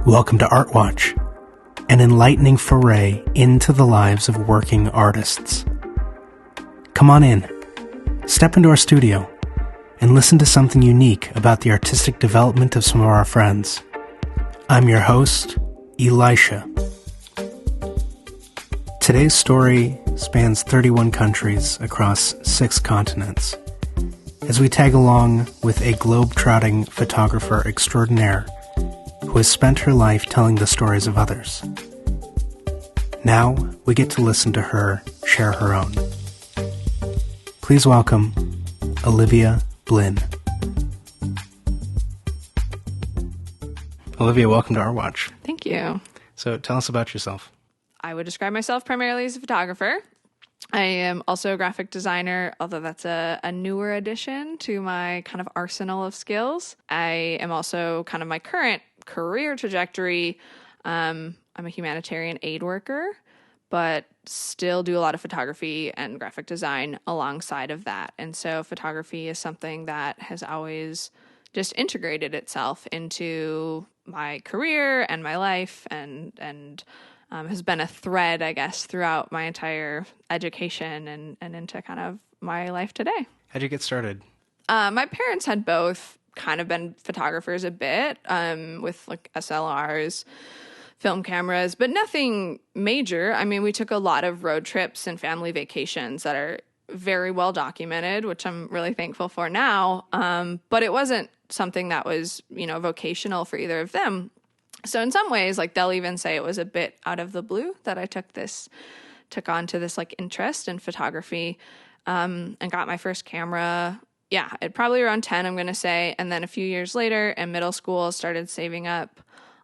Welcome to ARTWATCH, an enlightening foray into the lives of working artists. Come on in, step into our studio, and listen to something unique about the artistic development of some of our friends. I'm your host, Elisha. Today's story spans 31 countries across 6 continents, as we tag along with a globe-trotting photographer extraordinaire who has spent her life telling the stories of others. Now we get to listen to her share her own. Please welcome Olivia Blinn. Olivia, welcome to ARTWATCH. Thank you. So tell us about yourself. I would describe myself primarily as a photographer. I am also a graphic designer, although that's a newer addition to my kind of arsenal of skills. I am also kind of my current career trajectory. I'm a humanitarian aid worker, but still do a lot of photography and graphic design alongside of that. And so photography is something that has always just integrated itself into my career and my life and has been a thread, I guess, throughout my entire education and into kind of my life today. How'd you get started? My parents had both kind of been photographers a bit, with like SLRs, film cameras, but nothing major. I mean, we took a lot of road trips and family vacations that are very well documented, which I'm really thankful for now. But it wasn't something that was, vocational for either of them. So in some ways, like they'll even say it was a bit out of the blue that I took on to this like interest in photography, and got my first camera. Yeah, it probably around 10, I'm going to say. And then a few years later in middle school, started saving up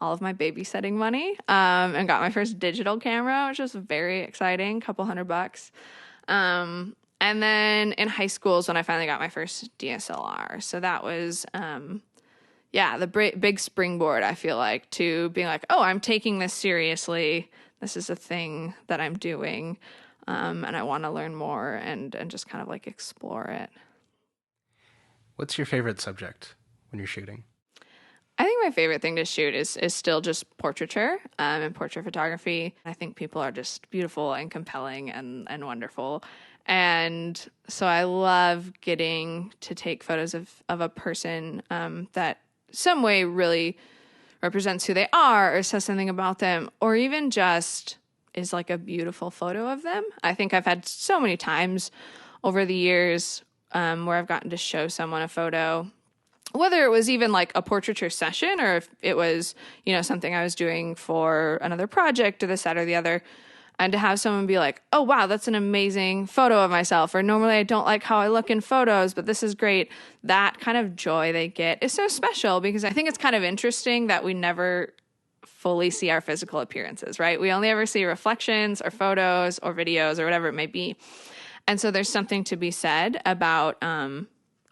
all of my babysitting money, and got my first digital camera, which was very exciting, couple $100. And then in high school is when I finally got my first DSLR. So that was, the big springboard, I feel like, to being like, oh, I'm taking this seriously. This is a thing that I'm doing, and I want to learn more and just kind of like explore it. What's your favorite subject when you're shooting? I think my favorite thing to shoot is still just portraiture, and portrait photography. I think people are just beautiful and compelling and wonderful. And so I love getting to take photos of a person that some way really represents who they are or says something about them, or even just is like a beautiful photo of them. I think I've had so many times over the years where I've gotten to show someone a photo, whether it was even like a portraiture session or if it was, something I was doing for another project or this, that, or the other, and to have someone be like, oh, wow, that's an amazing photo of myself. Or normally I don't like how I look in photos, but this is great. That kind of joy they get is so special because I think it's kind of interesting that we never fully see our physical appearances, right? We only ever see reflections or photos or videos or whatever it may be. And so there's something to be said about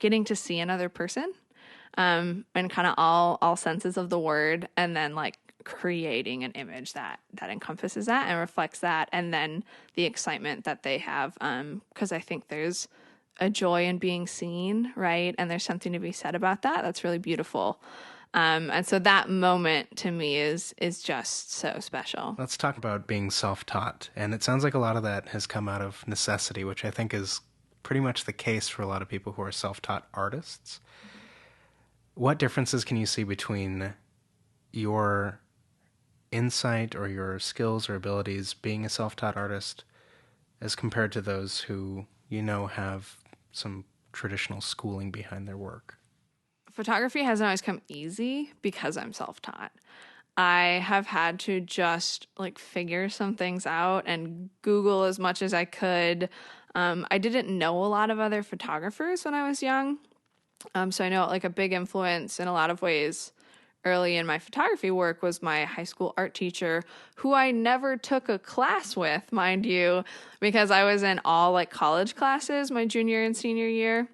getting to see another person, and kind of all senses of the word, and then like creating an image that encompasses that and reflects that, and then the excitement that they have, because I think there's a joy in being seen, right? And there's something to be said about that. That's really beautiful. And so that moment to me is just so special. Let's talk about being self-taught. And it sounds like a lot of that has come out of necessity, which I think is pretty much the case for a lot of people who are self-taught artists. What differences can you see between your insight or your skills or abilities being a self-taught artist as compared to those who, have some traditional schooling behind their work? Photography hasn't always come easy because I'm self-taught. I have had to just like figure some things out and Google as much as I could. I didn't know a lot of other photographers when I was young. So I know like a big influence in a lot of ways early in my photography work was my high school art teacher, who I never took a class with, mind you, because I was in all like college classes my junior and senior year.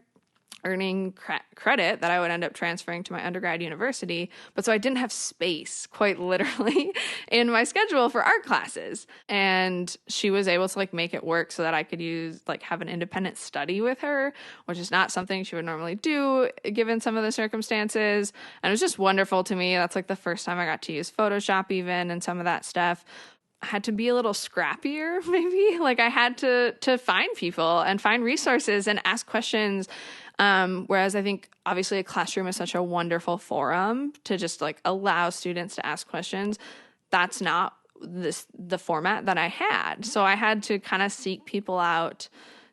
earning credit that I would end up transferring to my undergrad university. But so I didn't have space, quite literally, in my schedule for art classes. And she was able to like make it work so that I could have an independent study with her, which is not something she would normally do given some of the circumstances. And it was just wonderful to me. That's like the first time I got to use Photoshop even and some of that stuff. I had to be a little scrappier, maybe. Like I had to find people and find resources and ask questions. Whereas I think obviously a classroom is such a wonderful forum to just like allow students to ask questions. That's not the format that I had. So I had to kind of seek people out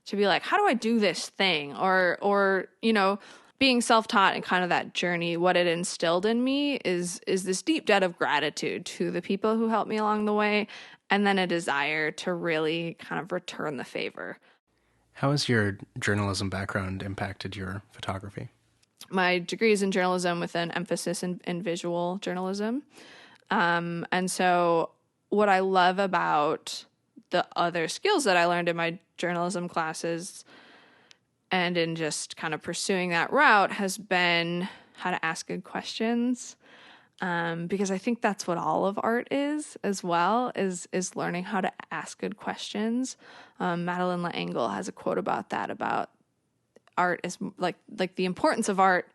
to be like, how do I do this thing? Or, you know, being self-taught and kind of that journey, what it instilled in me is this deep debt of gratitude to the people who helped me along the way, and then a desire to really kind of return the favor. How has your journalism background impacted your photography? My degree is in journalism with an emphasis in visual journalism. And so what I love about the other skills that I learned in my journalism classes and in just kind of pursuing that route has been how to ask good questions. Because I think that's what all of art is as well, is learning how to ask good questions. Madeleine L'Engle has a quote about that, about art is like the importance of art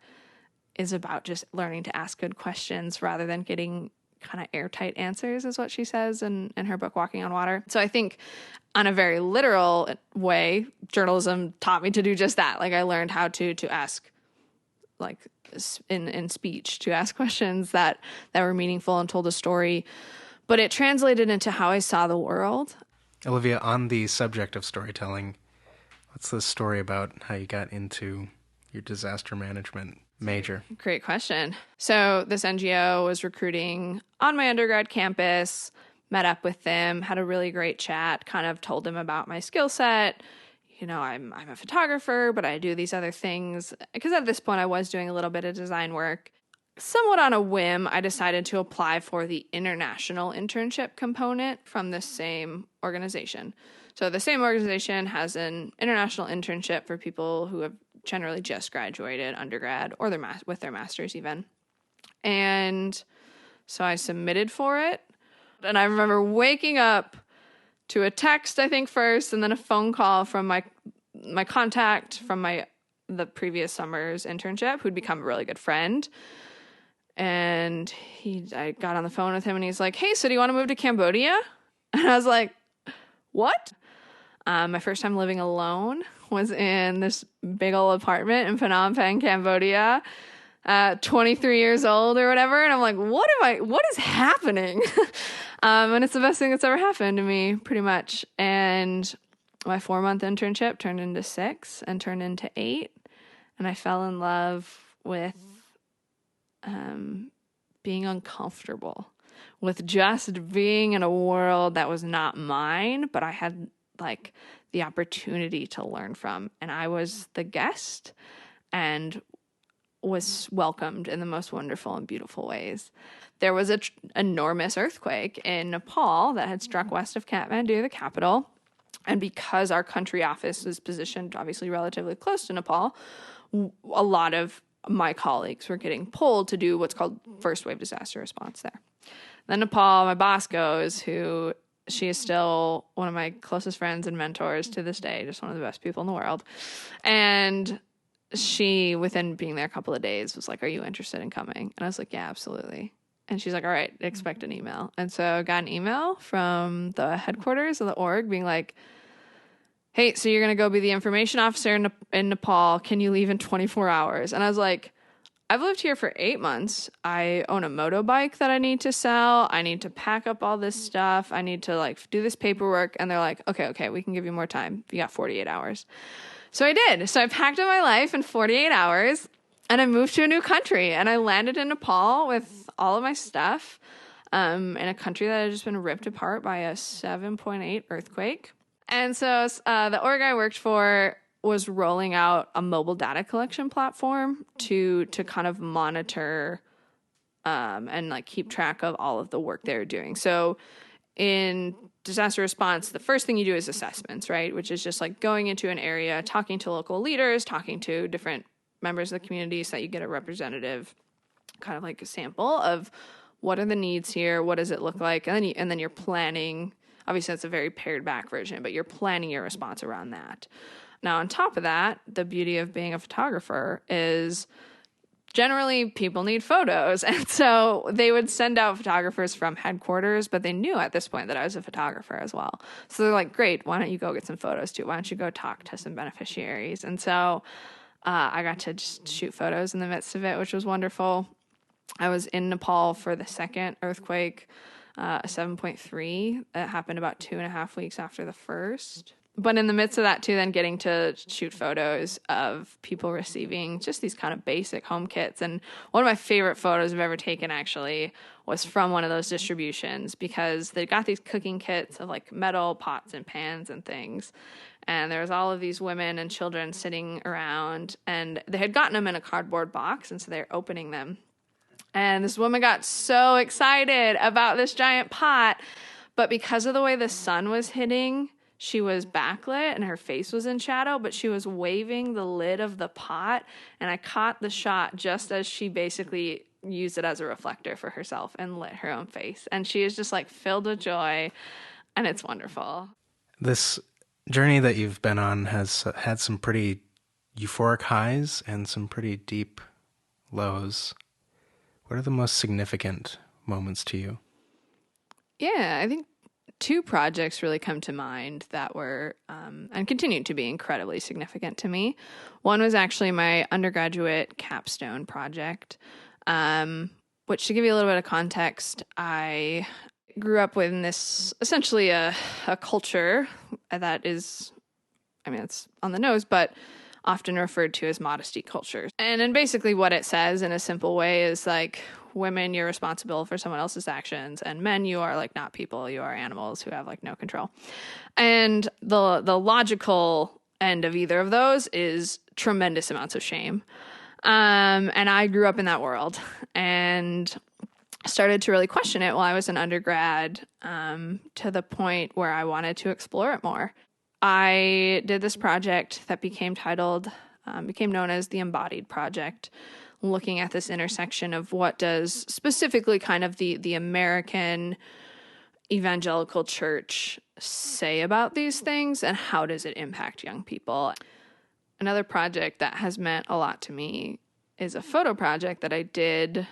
is about just learning to ask good questions rather than getting kind of airtight answers, is what she says in her book, Walking on Water. So I think on a very literal way, journalism taught me to do just that. Like I learned how to ask, like in speech, to ask questions that were meaningful and told a story, but it translated into how I saw the world. Olivia, on the subject of storytelling, what's the story about how you got into your disaster management major? Great question. So this NGO was recruiting on my undergrad campus, met up with them, had a really great chat, kind of told them about my skill set. You know, I'm a photographer, but I do these other things. Because at this point I was doing a little bit of design work. Somewhat on a whim, I decided to apply for the international internship component from the same organization. So the same organization has an international internship for people who have generally just graduated undergrad or with their master's even. And so I submitted for it. And I remember waking up to a text, I think first, and then a phone call from my contact from the previous summer's internship, who'd become a really good friend. And I got on the phone with him and he's like, hey, so do you want to move to Cambodia? And I was like, what? My first time living alone was in this big old apartment in Phnom Penh, Cambodia, 23 years old or whatever. And I'm like, what is happening? And it's the best thing that's ever happened to me, pretty much. And my 4-month internship turned into 6 and turned into 8. And I fell in love with being uncomfortable, with just being in a world that was not mine, but I had like the opportunity to learn from. And I was the guest and was welcomed in the most wonderful and beautiful ways. There was an enormous earthquake in Nepal that had struck west of Kathmandu, the capital. And because our country office was positioned obviously relatively close to Nepal, a lot of my colleagues were getting pulled to do what's called first wave disaster response there. Then Nepal, my boss goes, she is still one of my closest friends and mentors to this day, just one of the best people in the world. And she, within being there a couple of days, was like, are you interested in coming? And I was like, yeah, absolutely. And she's like, all right, expect an email. And so I got an email from the headquarters of the org being like, hey, so you're going to go be the information officer in Nepal. Can you leave in 24 hours? And I was like, I've lived here for 8 months. I own a motorbike that I need to sell. I need to pack up all this stuff. I need to like do this paperwork. And they're like, okay, we can give you more time. You got 48 hours. So I did. So I packed up my life in 48 hours and I moved to a new country and I landed in Nepal with all of my stuff in a country that had just been ripped apart by a 7.8 earthquake. And so the org I worked for was rolling out a mobile data collection platform to kind of monitor and like keep track of all of the work they were doing. So in disaster response, the first thing you do is assessments, right? Which is just like going into an area, talking to local leaders, talking to different members of the community so that you get a representative kind of like a sample of what are the needs here, what does it look like, and then you're planning. Obviously, that's a very pared back version, but you're planning your response around that. Now, on top of that, the beauty of being a photographer is generally people need photos. And so they would send out photographers from headquarters, but they knew at this point that I was a photographer as well. So they're like, great, why don't you go get some photos too? Why don't you go talk to some beneficiaries? And so I got to just shoot photos in the midst of it, which was wonderful. I was in Nepal for the second earthquake, a 7.3 that happened about 2.5 weeks after the first. But in the midst of that, too, then getting to shoot photos of people receiving just these kind of basic home kits. And one of my favorite photos I've ever taken, actually, was from one of those distributions because they got these cooking kits of, like, metal pots and pans and things. And there was all of these women and children sitting around, and they had gotten them in a cardboard box, and so they were opening them. And this woman got so excited about this giant pot, but because of the way the sun was hitting, she was backlit and her face was in shadow, but she was waving the lid of the pot, and I caught the shot just as she basically used it as a reflector for herself and lit her own face. And she is just like filled with joy, and it's wonderful. This journey that you've been on has had some pretty euphoric highs and some pretty deep lows. What are the most significant moments to you? Yeah, I think 2 projects really come to mind that were and continue to be incredibly significant to me. One was actually my undergraduate Capstone project, which, to give you a little bit of context, I grew up with this essentially a culture that is, I mean, it's on the nose, but often referred to as modesty culture. And then basically what it says in a simple way is like, women, you're responsible for someone else's actions, and men, you are like not people, you are animals who have like no control. And the logical end of either of those is tremendous amounts of shame. And I grew up in that world and started to really question it while I was an undergrad, to the point where I wanted to explore it more. I did this project that became known as the Embodied Project, looking at this intersection of what does specifically kind of the American evangelical church say about these things and how does it impact young people. Another project that has meant a lot to me is a photo project that I did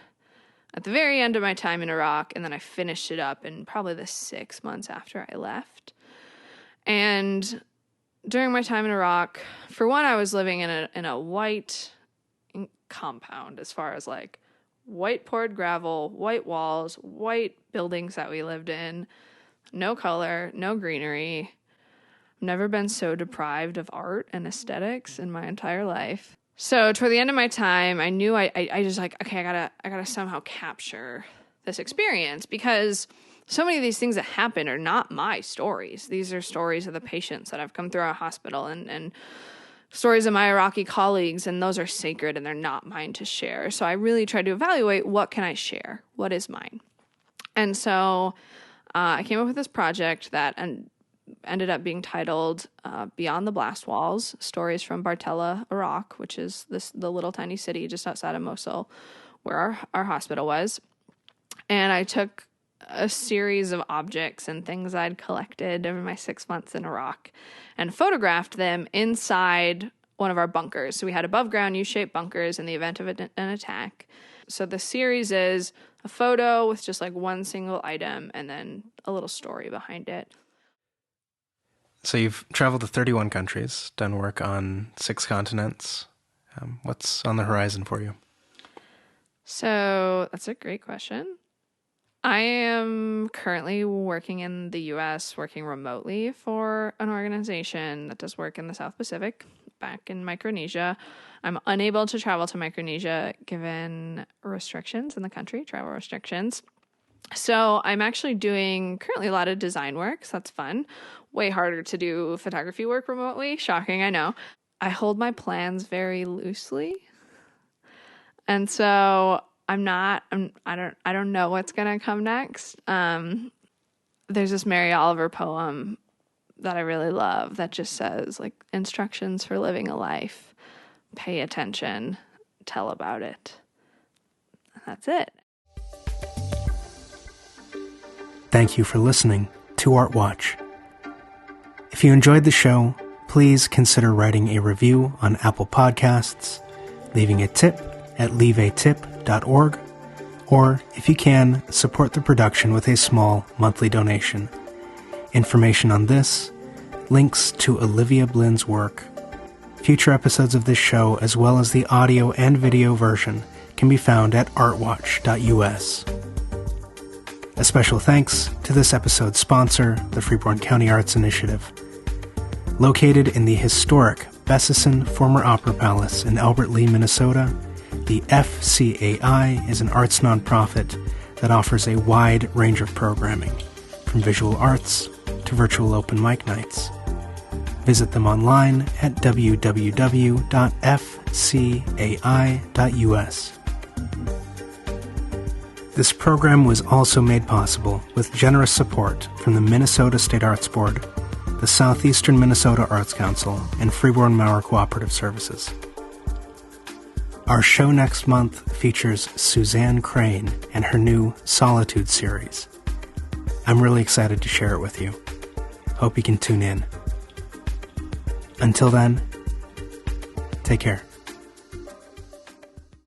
at the very end of my time in Iraq, and then I finished it up in probably the 6 months after I left. And during my time in Iraq, for one, I was living in a white compound, as far as like white poured gravel, white walls, white buildings that we lived in, no color, no greenery. I've never been so deprived of art and aesthetics in my entire life. So toward the end of my time, I knew I just like, okay, I gotta somehow capture this experience, because so many of these things that happen are not my stories. These are stories of the patients that have come through our hospital and stories of my Iraqi colleagues, and those are sacred and they're not mine to share. So I really tried to evaluate, what can I share? What is mine? And so I came up with this project that ended up being titled Beyond the Blast Walls, Stories from Bartella, Iraq, which is the little tiny city just outside of Mosul where our hospital was. And I took a series of objects and things I'd collected over my 6 months in Iraq and photographed them inside one of our bunkers. So we had above ground U-shaped bunkers in the event of an attack. So the series is a photo with just like one single item and then a little story behind it. So you've traveled to 31 countries, done work on 6 continents. What's on the horizon for you? So that's a great question. I am currently working in the U.S., working remotely for an organization that does work in the South Pacific, back in Micronesia. I'm unable to travel to Micronesia given restrictions in the country, travel restrictions. So I'm actually doing currently a lot of design work, so that's fun. Way harder to do photography work remotely. Shocking, I know. I hold my plans very loosely. And so I don't know what's going to come next. There's this Mary Oliver poem that I really love that just says like instructions for living a life, pay attention, tell about it. That's it. Thank you for listening to ARTWATCH. If you enjoyed the show, please consider writing a review on Apple Podcasts, leaving a tip at leaveatip.org, or, if you can, support the production with a small monthly donation. Information on this, links to Olivia Blinn's work, future episodes of this show, as well as the audio and video version, can be found at artwatch.us. A special thanks to this episode's sponsor, the Freeborn County Arts Initiative. Located in the historic Bessison Former Opera Palace in Albert Lea, Minnesota, the FCAI is an arts nonprofit that offers a wide range of programming, from visual arts to virtual open mic nights. Visit them online at www.fcai.us. This program was also made possible with generous support from the Minnesota State Arts Board, the Southeastern Minnesota Arts Council, and Freeborn Maurer Cooperative Services. Our show next month features Suzanne Crane and her new Solitude series. I'm really excited to share it with you. Hope you can tune in. Until then, take care.